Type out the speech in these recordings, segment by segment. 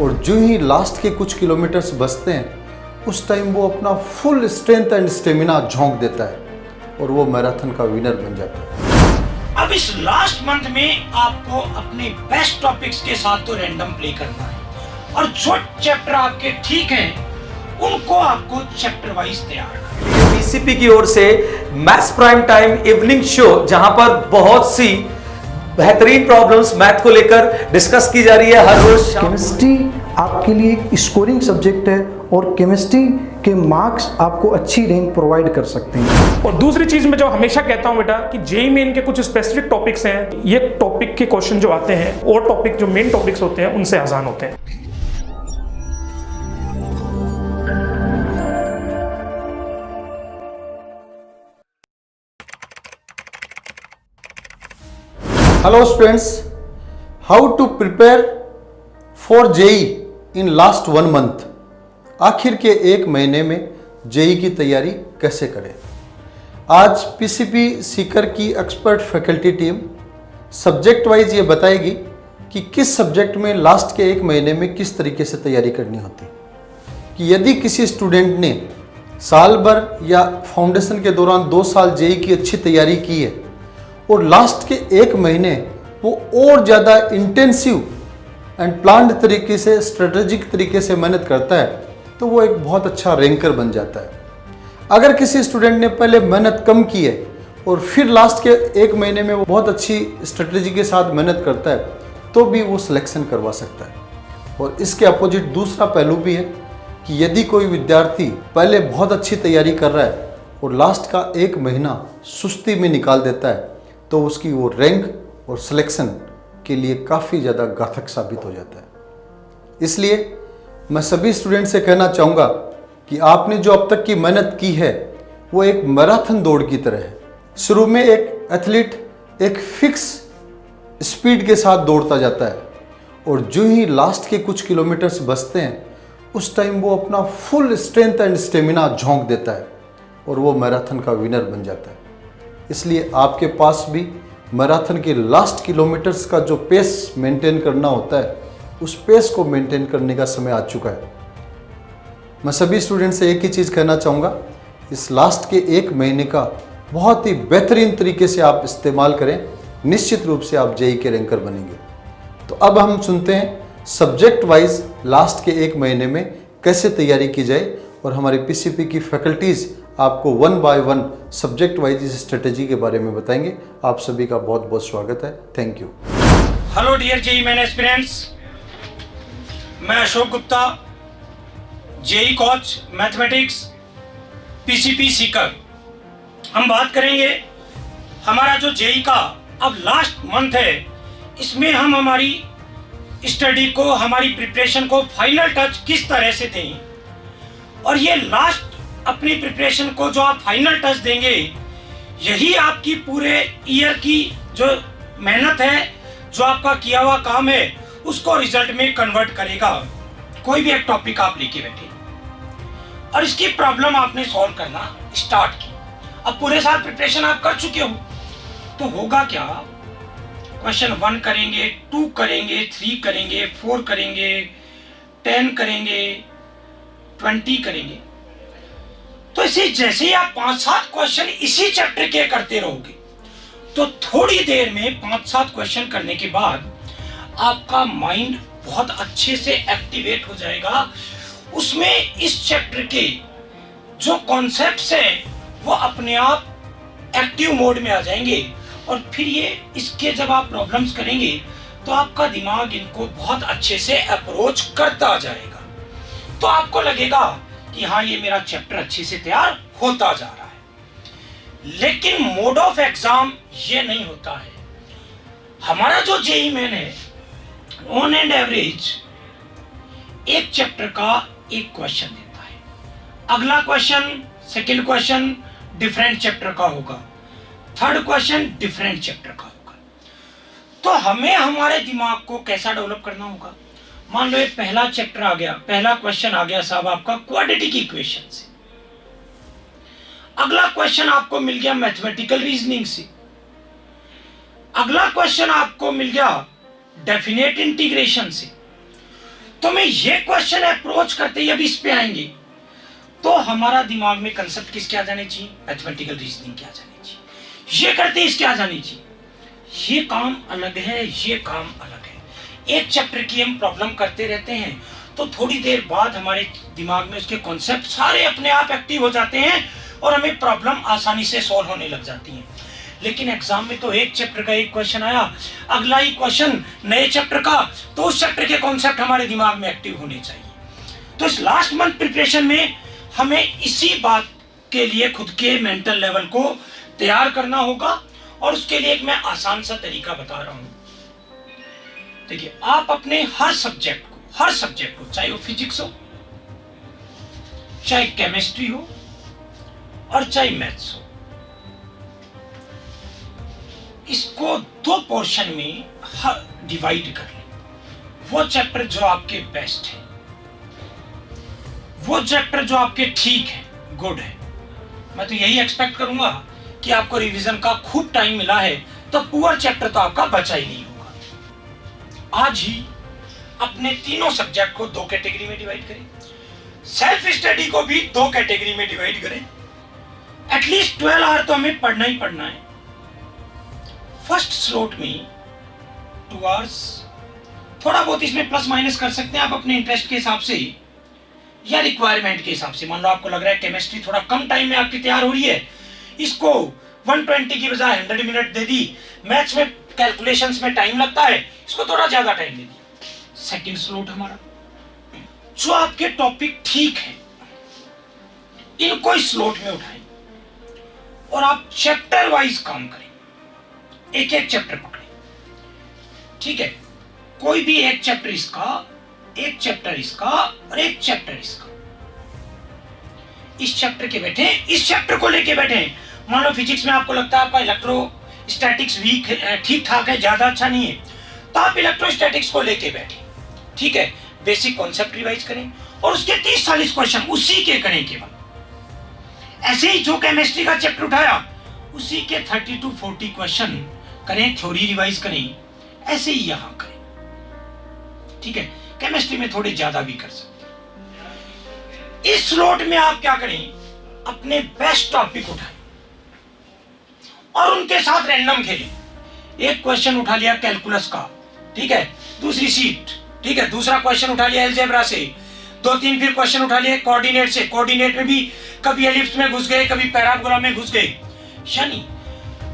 और जो ही लास्ट के कुछ किलोमीटर्स बचते हैं उस टाइम वो अपना फुल स्ट्रेंथ एंड स्टेमिना झोंक देता है और वो मैराथन का विनर बन जाता है। अब इस लास्ट मंथ में आपको अपने बेस्ट टॉपिक्स के साथ तो रैंडम प्ले करना है और जो चैप्टर आपके ठीक हैं उनको आपको चैप्टर वाइज तैयार करना है। पीसीपी की ओर से maths prime time evening show, जहां पर बहुत सी बेहतरीन प्रॉब्लम्स मैथ को लेकर डिस्कस की जा रही है हर रोज। केमिस्ट्री आपके लिए एक स्कोरिंग सब्जेक्ट है और केमिस्ट्री के मार्क्स आपको अच्छी रैंक प्रोवाइड कर सकते हैं। और दूसरी चीज मैं जो हमेशा कहता हूं बेटा कि जेईई मेन के कुछ स्पेसिफिक टॉपिक्स हैं, ये टॉपिक के क्वेश्चन जो आते हैं और टॉपिक जो मेन टॉपिक्स होते हैं उनसे आसान होते हैं। Hello students, how to prepare for JEE in last 1 month? आखिर के एक महीने में जेई की तैयारी कैसे करें? आज पीसीपी सीकर की expert faculty team subject wise ये बताएगी कि किस सब्जेक्ट में लास्ट के एक महीने में किस तरीके से तैयारी करनी होती है। कि यदि किसी स्टूडेंट ने साल भर या फाउंडेशन के दौरान 2 साल जेई की अच्छी तैयारी की है और लास्ट के एक महीने वो और ज़्यादा इंटेंसिव एंड प्लान्ड तरीके से, स्ट्रेटेजिक तरीके से मेहनत करता है तो वो एक बहुत अच्छा रैंकर बन जाता है। अगर किसी स्टूडेंट ने पहले मेहनत कम की है और फिर लास्ट के एक महीने में वो बहुत अच्छी स्ट्रेटेजी के साथ मेहनत करता है तो भी वो सिलेक्शन करवा सकता है। और इसके अपोजिट दूसरा पहलू भी है कि यदि कोई विद्यार्थी पहले बहुत अच्छी तैयारी कर रहा है और लास्ट का एक महीना सुस्ती में निकाल देता है तो उसकी वो रैंक और सिलेक्शन के लिए काफ़ी ज़्यादा घातक साबित हो जाता है। इसलिए मैं सभी स्टूडेंट से कहना चाहूँगा कि आपने जो अब तक की मेहनत की है वो एक मैराथन दौड़ की तरह है। शुरू में एक एथलीट एक फिक्स स्पीड के साथ दौड़ता जाता है और जो ही लास्ट के कुछ किलोमीटर्स बचते हैं उस टाइम वो अपना फुल स्ट्रेंथ एंड स्टेमिना झोंक देता है और वो मैराथन का विनर बन जाता है। इसलिए आपके पास भी मैराथन के लास्ट किलोमीटर्स का जो पेस मेंटेन करना होता है उस पेस को मेंटेन करने का समय आ चुका है। मैं सभी स्टूडेंट से एक ही चीज़ कहना चाहूँगा, इस लास्ट के एक महीने का बहुत ही बेहतरीन तरीके से आप इस्तेमाल करें, निश्चित रूप से आप जेईई के रैंकर बनेंगे। तो अब हम सुनते हैं सब्जेक्ट वाइज लास्ट के एक महीने में कैसे तैयारी की जाए और हमारे पीसीपी की फैकल्टीज़ आपको 1 बाय 1 सब्जेक्ट वाइज इस स्ट्रेटेजी के बारे में बताएंगे। आप सभी का बहुत बहुत स्वागत है। Thank you. Hello dear JEE main aspirants, मैं Ashok Gupta, JEE coach mathematics, PCP Sikar. हम बात करेंगे हमारा जो जेईई का अब लास्ट मंथ है, इसमें हम हमारी स्टडी को, हमारी प्रिपरेशन को फाइनल टच किस तरह से दें और ये लास्ट अपनी प्रिपरेशन को जो आप फाइनल टच देंगे यही आपकी पूरे ईयर की जो मेहनत है, जो आपका किया हुआ काम है उसको रिजल्ट में कन्वर्ट करेगा। कोई भी एक टॉपिक आप लेके बैठे और इसकी प्रॉब्लम आपने सॉल्व करना स्टार्ट की। अब पूरे साल प्रिपरेशन आप कर चुके हो तो होगा क्या, क्वेश्चन 1 करेंगे, 2 करेंगे, 3 करेंगे, 4 करेंगे, 10 करेंगे, 20 करेंगे। तो इसे जैसे ही आप 5-7 क्वेश्चन इसी चैप्टर के करते रहोगे तो थोड़ी देर में 5-7 क्वेश्चन करने के बाद आपका माइंड बहुत अच्छे से एक्टिवेट हो जाएगा। उसमें इस चैप्टर के जो कॉन्सेप्ट्स हैं वो अपने आप एक्टिव मोड में आ जाएंगे और फिर ये इसके जब आप प्रॉब्लम्स करेंगे तो आपका दिमाग इनको बहुत अच्छे से अप्रोच करता जाएगा। तो आपको लगेगा कि हाँ, ये मेरा चैप्टर अच्छे से तैयार होता जा रहा है। लेकिन मोड ऑफ एग्जाम ये नहीं होता है। हमारा जो जेईई मेन है, ऑन एंड एवरेज एक चैप्टर का एक क्वेश्चन देता है। अगला question, second question different chapter का होगा, थर्ड क्वेश्चन डिफरेंट चैप्टर का होगा। तो हमें हमारे दिमाग को कैसा डेवलप करना होगा। मान लो ये पहला चैप्टर आ गया, पहला क्वेश्चन आ गया साहब आपका क्वाड्रेटिक इक्वेशन से। अगला क्वेश्चन आपको मिल गया मैथमेटिकल रीजनिंग से। अगला क्वेश्चन आपको मिल गया डेफिनेट इंटीग्रेशन से। तो मैं ये क्वेश्चन अप्रोच करते ही अभी इस पे आएंगे, तो हमारा दिमाग में कंसेप्ट किसके आ जाने चाहिए, मैथमेटिकल रीजनिंग के आ जाने चाहिए। ये करते ही इसके आ जाने चाहिए। ये काम अलग है, ये काम अलग है। एक चैप्टर की हम प्रॉब्लम करते रहते हैं तो थोड़ी देर बाद हमारे दिमाग में उसके कॉन्सेप्ट सारे अपने आप एक्टिव हो जाते हैं और हमें प्रॉब्लम आसानी से सॉल्व होने लग जाती है। लेकिन एग्जाम में तो एक चैप्टर का एक क्वेश्चन आया, अगला ही क्वेश्चन नए चैप्टर का, तो उस चैप्टर के कॉन्सेप्ट हमारे दिमाग में एक्टिव होने चाहिए। तो इस लास्ट मंथ प्रिपरेशन में हमें इसी बात के लिए खुद के मेंटल लेवल को तैयार करना होगा और उसके लिए एक मैं आसान सा तरीका बता रहा हूं। देखिए, आप अपने हर सब्जेक्ट को, चाहे वो फिजिक्स हो, चाहे केमिस्ट्री हो और चाहे मैथ्स हो, इसको दो पोर्शन में डिवाइड कर लें। वो चैप्टर जो आपके बेस्ट है, वो चैप्टर जो आपके ठीक है, गुड है, मैं तो यही एक्सपेक्ट करूंगा कि आपको रिवीजन का खूब टाइम मिला है, तो पुअर चैप्टर तो आपका बचा ही नहीं होगा। आज ही अपने तीनों सब्जेक्ट को दो कैटेगरी में डिवाइड करें, सेल्फ स्टडी को भी दो कैटेगरी में डिवाइड करें। एटलीस्ट 12 आवर तो हमें पढ़ना ही पढ़ना है। फर्स्ट स्लॉट में 2 आवर्स, थोड़ा बहुत इसमें प्लस माइनस कर सकते हैं आप अपने इंटरेस्ट के हिसाब से या रिक्वायरमेंट के हिसाब से। मान लो आपको लग रहा है केमिस्ट्री थोड़ा कम टाइम में आपकी तैयार हो रही है, इसको 120 की बजाय 100 मिनट दे दी। मैथ्स में कैलकुलेशंस में टाइम लगता है, इसको थोड़ा ज्यादा टाइम दे दिया। सेकंड स्लॉट हमारा, जो आपके टॉपिक ठीक है इनको इस स्लॉट में उठाएं और आप चैप्टर वाइज काम करें, एक एक चैप्टर पकड़ें। ठीक है, कोई भी एक चैप्टर इसका, एक चैप्टर इसका और एक चैप्टर इसका, इस चैप्टर के बैठे, इस चैप्टर को लेके बैठे। मान लो फिजिक्स में आपको लगता है आपका इलेक्ट्रोस्टैटिक्स वीक है, ठीक ठाक है, ज्यादा अच्छा नहीं है, तो आप इलेक्ट्रोस्टैटिक्स को लेके बैठे। ठीक है, बेसिक कॉन्सेप्ट रिवाइज करें और उसके 30-40 क्वेश्चन उसी के करें केवल। ऐसे ही जो केमिस्ट्री का चैप्टर उठाया उसी के 30 to 40 क्वेश्चन करें, थ्योरी रिवाइज करें। ऐसे ही यहां करें। ठीक है, केमिस्ट्री में थोड़े ज्यादा भी कर सकते हैं। इस स्लॉट में आप क्या करें, अपने बेस्ट टॉपिक उठाएं और उनके साथ रैंडम खेलें। एक क्वेश्चन उठा लिया कैलकुलस का, ठीक है, दूसरी शीट, ठीक है, दूसरा क्वेश्चन उठा लिया अलजेब्रा से, 2-3 फिर क्वेश्चन उठा लिए कोऑर्डिनेट से। कोऑर्डिनेट में भी कभी एलिप्स में घुस गए, कभी पैराबोला में घुस गए। यानी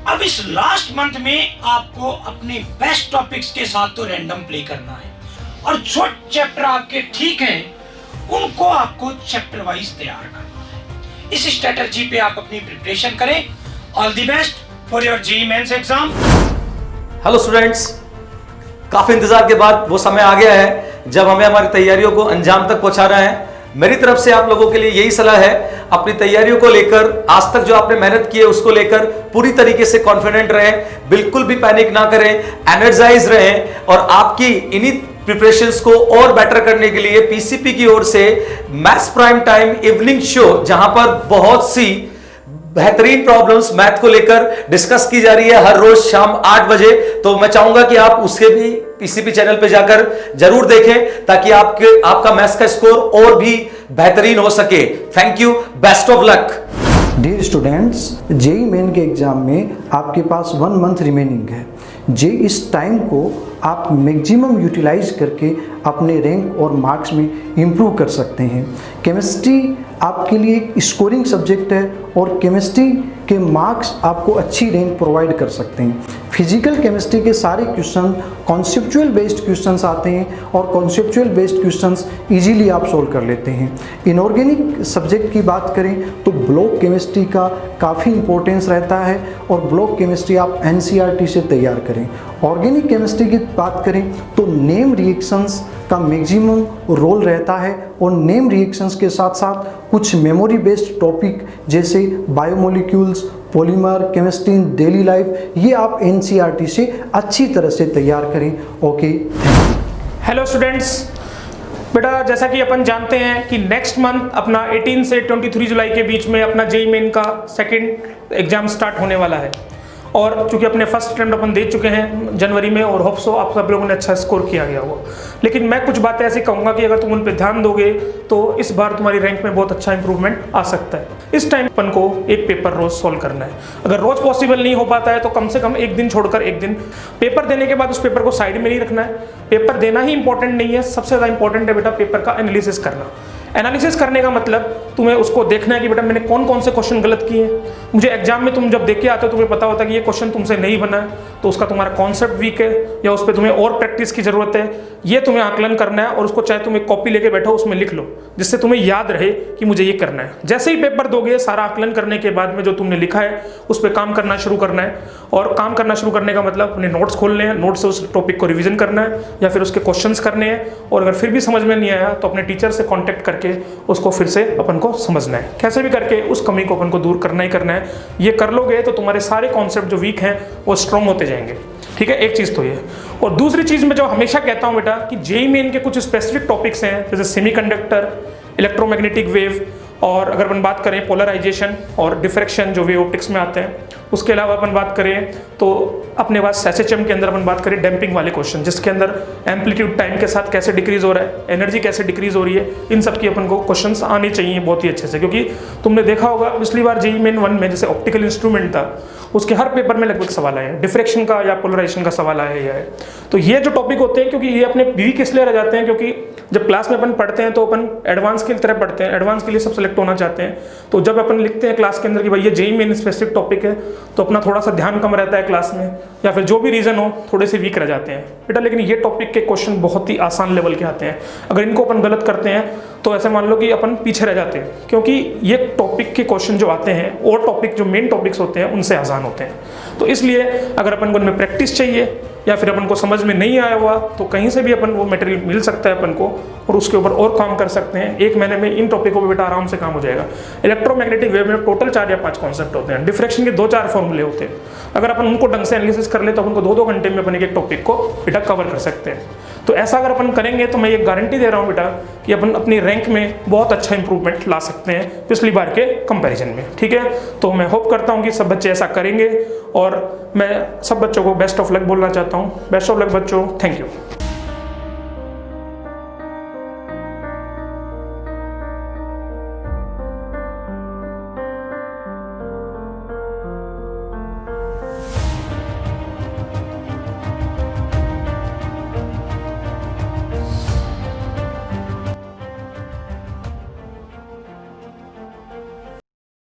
अब इस लास्ट मंथ में आपको अपने बेस्ट टॉपिक्स के साथ तो रैंडम प्ले करना है और जो चैप्टर आपके ठीक हैं उनको आपको चैप्टर वाइज तैयार करना है। इस स्ट्रेटजी पे आप अपनी प्रिपरेशन करें। All the best for your JEE mains exam. Hello students, काफी इंतजार के बाद वो समय आ गया है जब हमें हमारी तैयारियों को अंजाम तक पहुंचाना है। मेरी तरफ से आप लोगों के लिए यही सलाह है, अपनी तैयारियों को लेकर, आज तक जो आपने मेहनत की है उसको लेकर पूरी तरीके से कॉन्फिडेंट रहें, बिल्कुल भी पैनिक ना करें, एनर्जाइज रहें और आपकी इन्हीं प्रिपरेशंस को और बेटर करने के लिए पीसीपी की ओर से maths prime time evening show, जहां पर बहुत सी बेहतरीन प्रॉब्लम्स मैथ को लेकर डिस्कस की जा रही है हर रोज शाम 8 बजे। तो मैं चाहूंगा कि आप उसके भी पीसीपी चैनल पे जाकर जरूर देखें ताकि आपका मैथ्स का स्कोर और भी बेहतरीन हो सके। Thank you, best of luck. Dear students, JEE main के एग्ज़ाम में आपके पास 1 मंथ रिमेनिंग है। इस टाइम को आप मैक्सिमम यूटिलाइज करके अपने रैंक और मार्क्स में इम्प्रूव कर सकते हैं। केमिस्ट्री आपके लिए एक स्कोरिंग सब्जेक्ट है और केमिस्ट्री के मार्क्स आपको अच्छी रैंक प्रोवाइड कर सकते हैं। फिजिकल केमिस्ट्री के सारे क्वेश्चन कॉन्सेप्चुअल बेस्ड क्वेश्चंस आते हैं और कॉन्सेप्चुअल बेस्ड क्वेश्चंस इजीली आप सोल्व कर लेते हैं। इनऑर्गेनिक सब्जेक्ट की बात करें तो ब्लॉक केमिस्ट्री का काफ़ी इंपॉर्टेंस रहता है और ब्लॉक केमिस्ट्री आप एनसीईआरटी से तैयार करें। ऑर्गेनिक केमिस्ट्री की बात करें तो नेम रिएक्शंस का मैक्सिमम रोल रहता है और नेम रिएक्शंस के साथ साथ कुछ मेमोरी बेस्ड टॉपिक जैसे biomolecules, polymer chemistry in daily life, ये आप एनसीईआरटी से अच्छी तरह से तैयार करें। Okay, thank you. Hello students, बेटा जैसा कि अपन जानते हैं कि नेक्स्ट मंथ अपना 18 से 23 जुलाई के बीच में अपना जेईई मेन का सेकंड एग्जाम स्टार्ट होने वाला है और चूंकि अपने फर्स्ट अटेम्प्ट अपन दे चुके हैं जनवरी में, और होप सो आप सब लोगों ने अच्छा स्कोर किया गया होगा। लेकिन मैं कुछ बातें ऐसी कहूँगा कि अगर तुम उन पर ध्यान दोगे तो इस बार तुम्हारी रैंक में बहुत अच्छा इंप्रूवमेंट आ सकता है। इस टाइम अपन को एक पेपर रोज सॉल्व करना है। अगर रोज पॉसिबल नहीं हो पाता है तो कम से कम एक दिन छोड़कर एक दिन पेपर देने के बाद उस पेपर को साइड में नहीं रखना है। पेपर देना ही इंपॉर्टेंट नहीं है, सबसे ज़्यादा इंपॉर्टेंट है बेटा पेपर का एनालिसिस करना। एनालिसिस करने का मतलब तुम्हें उसको देखना है कि बेटा मैंने कौन कौन से क्वेश्चन गलत किए हैं। मुझे एग्जाम में तुम जब देख के आते हो तुम्हें पता होता है कि ये क्वेश्चन तुमसे नहीं बना है, तो उसका तुम्हारा कॉन्सेप्ट वीक है या उस पर तुम्हें और प्रैक्टिस की जरूरत है। ये तुम्हें आकलन करना है और उसको चाहे तुम एक कॉपी लेके बैठो उसमें लिख लो, जिससे तुम्हें याद रहे कि मुझे ये करना है। जैसे ही पेपर दोगे सारा आकलन करने के बाद में जो तुमने लिखा है उस पर काम करना शुरू करना है। और काम करना शुरू करने का मतलब अपने नोट्स खोलने हैं, नोट्स से उस टॉपिक को रिवीजन करना है या फिर उसके क्वेश्चंस करने हैं। और अगर फिर भी समझ में नहीं आया तो अपने टीचर से कांटेक्ट करके उसको फिर से अपन को समझना है। कैसे भी करके उस कमी को अपन को दूर करना ही करना है। ये कर लोगे तो तुम्हारे सारे कॉन्सेप्ट जो वीक हैं वो स्ट्रॉन्ग होते जाएंगे। ठीक है, एक चीज़ तो ये। और दूसरी चीज़ मैं जो हमेशा कहता हूँ बेटा कि जेईई मेन के कुछ स्पेसिफिक टॉपिक्स हैं, जैसे सेमीकंडक्टर, इलेक्ट्रोमैग्नेटिक वेव, और अगर अपन बात करें पोलराइजेशन और डिफ्रैक्शन जो वेव ऑप्टिक्स में आते हैं। उसके अलावा अपन बात करें तो अपने पास एसएचएम के अंदर अपन बात करें डैम्पिंग वाले क्वेश्चन, जिसके अंदर एम्पलीट्यूड टाइम के साथ कैसे डिक्रीज हो रहा है, एनर्जी कैसे डिक्रीज हो रही है, इन सब की अपन को क्वेश्चंस आने चाहिए बहुत ही अच्छे से। क्योंकि तुमने देखा होगा पिछली बार जेईई मेन 1 में जैसे ऑप्टिकल इंस्ट्रूमेंट था, उसके हर पेपर में लगभग सवाल आए हैं, डिफ्रैक्शन का या पोलराइजेशन का सवाल आया है। तो ये जो टॉपिक होते हैं, क्योंकि ये अपने वीक इसलिए रह जाते हैं क्योंकि जब क्लास में अपन पढ़ते हैं तो अपन एडवांस की तरह पढ़ते हैं, एडवांस के लिए सब सेलेक्ट होना चाहते हैं। तो जब अपन लिखते हैं क्लास के अंदर कि भाई ये जेईई मेन स्पेसिफिक टॉपिक है, तो अपना थोड़ा सा ध्यान कम रहता है क्लास में, या फिर जो भी रीजन हो थोड़े से वीक रह जाते हैं बेटा। लेकिन ये टॉपिक के क्वेश्चन बहुत ही आसान लेवल के आते हैं। अगर इनको अपन गलत करते हैं तो ऐसे मान लो कि अपन पीछे रह जाते हैं, क्योंकि ये टॉपिक के क्वेश्चन जो आते हैं और टॉपिक जो मेन टॉपिक्स होते हैं उनसे आसान होते हैं। तो इसलिए अगर अपन को उनमें प्रैक्टिस चाहिए या फिर अपन को समझ में नहीं आया हुआ तो कहीं से भी अपन वो मटेरियल मिल सकता है अपन को, और उसके ऊपर और काम कर सकते हैं। एक महीने में इन टॉपिकों पे बेटा आराम से काम हो जाएगा। इलेक्ट्रोमैग्नेटिक वेव में टोटल 4 या 5 कॉन्सेप्ट होते हैं, डिफ्रैक्शन के 2-4 फॉर्मूले होते हैं। अगर अपन उनको ढंग से एनालिसिस कर ले तो अपन को 2-2 घंटे में अपन एक टॉपिक को बेटा कवर कर सकते हैं। तो ऐसा अगर अपन करेंगे तो मैं ये गारंटी दे रहा हूँ बेटा कि अपन अपनी रैंक में बहुत अच्छा इंप्रूवमेंट ला सकते हैं पिछली बार के कंपैरिजन में। ठीक है, तो मैं होप करता हूँ कि सब बच्चे ऐसा करेंगे और मैं सब बच्चों को बेस्ट ऑफ लक बोलना चाहता हूँ। बेस्ट ऑफ लक बच्चों, थैंक यू।